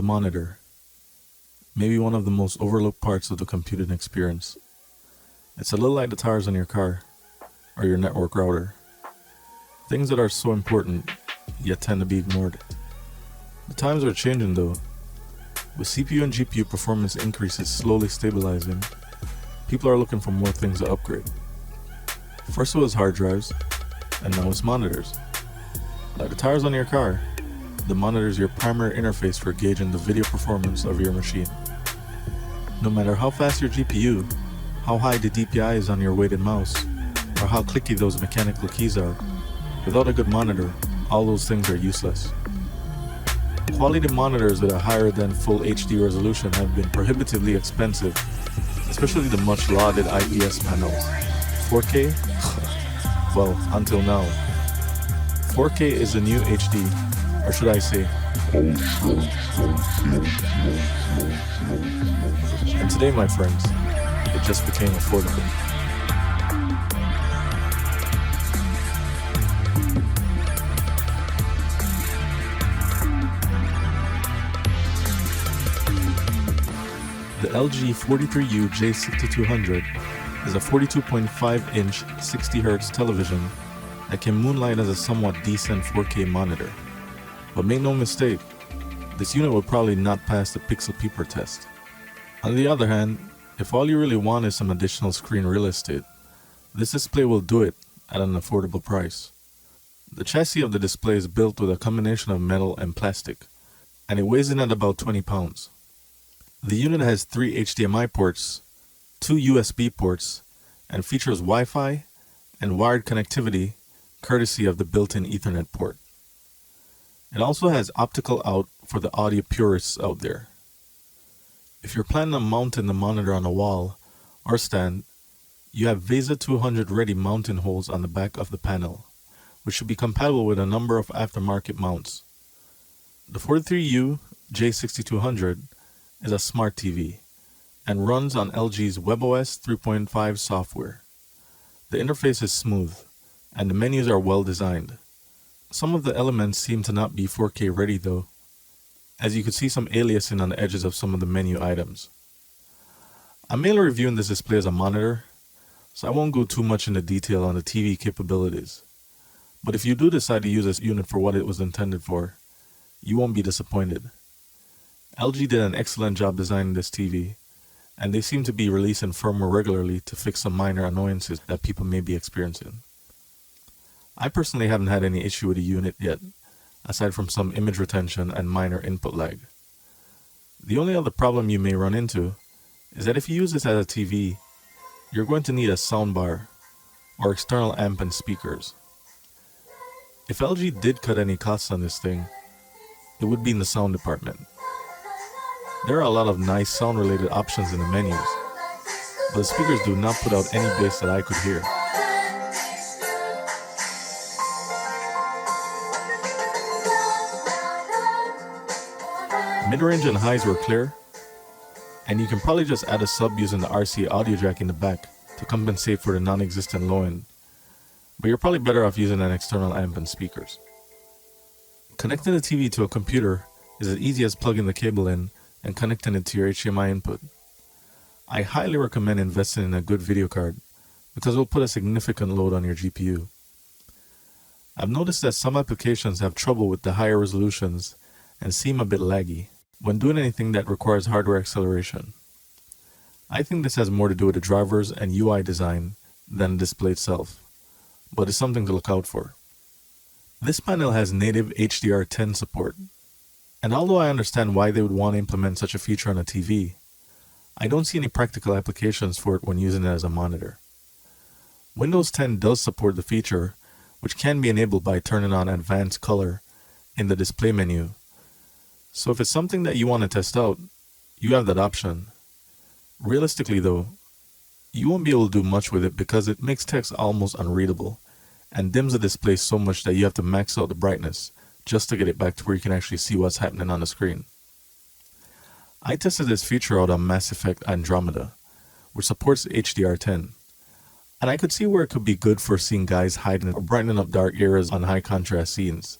The monitor. Maybe one of the most overlooked parts of the computing experience. It's a little like the tires on your car, or your network router. Things that are so important, yet tend to be ignored. The times are changing though. With CPU and GPU performance increases slowly stabilizing, people are looking for more things to upgrade. First it was hard drives, and now it's monitors. Like the tires on your car, the monitor is your primary interface for gauging the video performance of your machine. No matter how fast your GPU, how high the DPI is on your weighted mouse, or how clicky those mechanical keys are, without a good monitor, all those things are useless. Quality monitors with a higher than full HD resolution have been prohibitively expensive, especially the much lauded IPS panels. 4K? Well, until now. 4K is the new HD, or should I say, and today, my friends, it just became affordable. The LG 43UJ6200 is a 42.5-inch 60Hz television that can moonlight as a somewhat decent 4K monitor. But make no mistake, this unit will probably not pass the pixel peeper test. On the other hand, if all you really want is some additional screen real estate, this display will do it at an affordable price. The chassis of the display is built with a combination of metal and plastic, and it weighs in at about 20 pounds. The unit has 3 HDMI ports, 2 USB ports, and features Wi-Fi and wired connectivity courtesy of the built-in Ethernet port. It also has optical out for the audio purists out there. If you're planning on mounting the monitor on a wall or stand, you have VESA 200 ready mounting holes on the back of the panel, which should be compatible with a number of aftermarket mounts. The 43UJ6200 is a smart TV and runs on LG's WebOS 3.5 software. The interface is smooth and the menus are well designed. Some of the elements seem to not be 4K ready though, as you could see some aliasing on the edges of some of the menu items. I'm mainly reviewing this display as a monitor, so I won't go too much into detail on the TV capabilities. But if you do decide to use this unit for what it was intended for, you won't be disappointed. LG did an excellent job designing this TV, and they seem to be releasing firmware regularly to fix some minor annoyances that people may be experiencing. I personally haven't had any issue with the unit yet, aside from some image retention and minor input lag. The only other problem you may run into is that if you use this as a TV, you're going to need a soundbar or external amp and speakers. If LG did cut any costs on this thing, it would be in the sound department. There are a lot of nice sound related options in the menus, but the speakers do not put out any bass that I could hear. Mid-range and highs were clear, and you can probably just add a sub using the RCA audio jack in the back to compensate for the non-existent low end, but you're probably better off using an external amp and speakers. Connecting the TV to a computer is as easy as plugging the cable in and connecting it to your HDMI input. I highly recommend investing in a good video card because it will put a significant load on your GPU. I've noticed that some applications have trouble with the higher resolutions and seem a bit laggy when doing anything that requires hardware acceleration. I think this has more to do with the drivers and UI design than the display itself, but it's something to look out for. This panel has native HDR10 support, and although I understand why they would want to implement such a feature on a TV, I don't see any practical applications for it when using it as a monitor. Windows 10 does support the feature, which can be enabled by turning on advanced color in the display menu. So if it's something that you want to test out, you have that option. Realistically though, you won't be able to do much with it because it makes text almost unreadable and dims the display so much that you have to max out the brightness just to get it back to where you can actually see what's happening on the screen. I tested this feature out on Mass Effect Andromeda, which supports HDR10, and I could see where it could be good for seeing guys hiding or brightening up dark areas on high contrast scenes.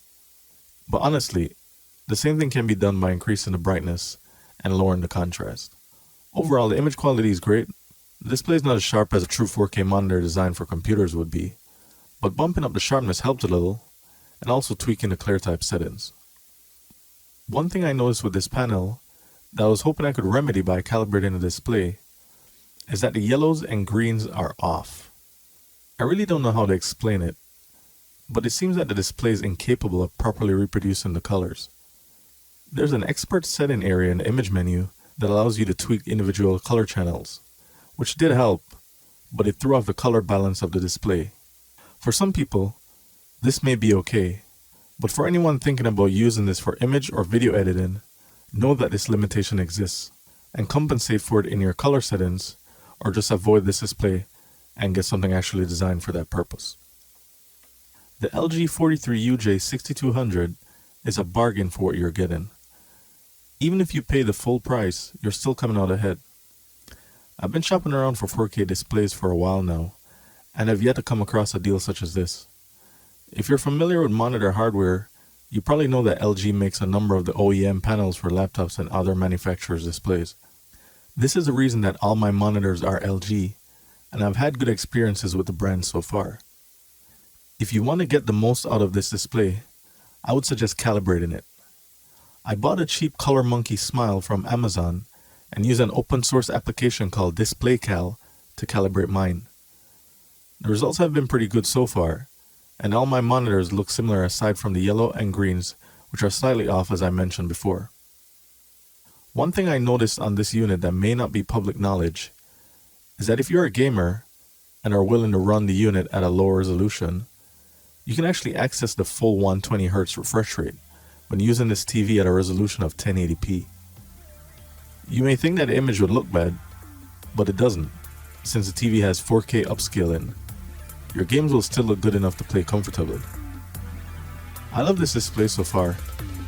But honestly, The same thing can be done by increasing the brightness and lowering the contrast. Overall, the image quality is great. The display is not as sharp as a true 4K monitor designed for computers would be, but bumping up the sharpness helped a little, and also tweaking the clear type settings. One thing I noticed with this panel that I was hoping I could remedy by calibrating the display is that the yellows and greens are off. I really don't know how to explain it, but it seems that the display is incapable of properly reproducing the colors. There's an expert setting area in the image menu that allows you to tweak individual color channels, which did help, but it threw off the color balance of the display. For some people, this may be okay, but for anyone thinking about using this for image or video editing, know that this limitation exists and compensate for it in your color settings, or just avoid this display and get something actually designed for that purpose. The LG 43UJ6200 is a bargain for what you're getting. Even if you pay the full price, you're still coming out ahead. I've been shopping around for 4K displays for a while now, and have yet to come across a deal such as this. If you're familiar with monitor hardware, you probably know that LG makes a number of the OEM panels for laptops and other manufacturers' displays. This is the reason that all my monitors are LG, and I've had good experiences with the brand so far. If you want to get the most out of this display, I would suggest calibrating it. I bought a cheap Color Monkey Smile from Amazon and used an open source application called DisplayCal to calibrate mine. The results have been pretty good so far, and all my monitors look similar aside from the yellow and greens, which are slightly off as I mentioned before. One thing I noticed on this unit that may not be public knowledge is that if you're a gamer and are willing to run the unit at a lower resolution, you can actually access the full 120Hz refresh rate when using this TV at a resolution of 1080p. You may think that the image would look bad, but it doesn't, since the TV has 4K upscaling. Your games will still look good enough to play comfortably. I love this display so far.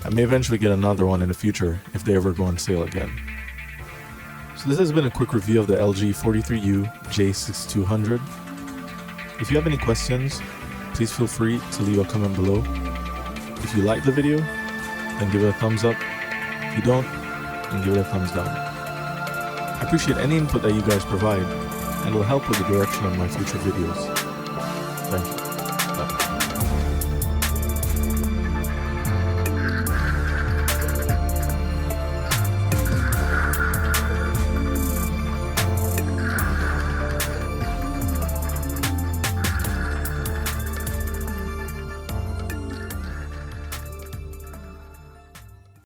I may eventually get another one in the future if they ever go on sale again. So this has been a quick review of the LG 43UJ6200. If you have any questions, please feel free to leave a comment below. If you like the video, then give it a thumbs up. If you don't, then give it a thumbs down. I appreciate any input that you guys provide, and it will help with the direction of my future videos. Thank you.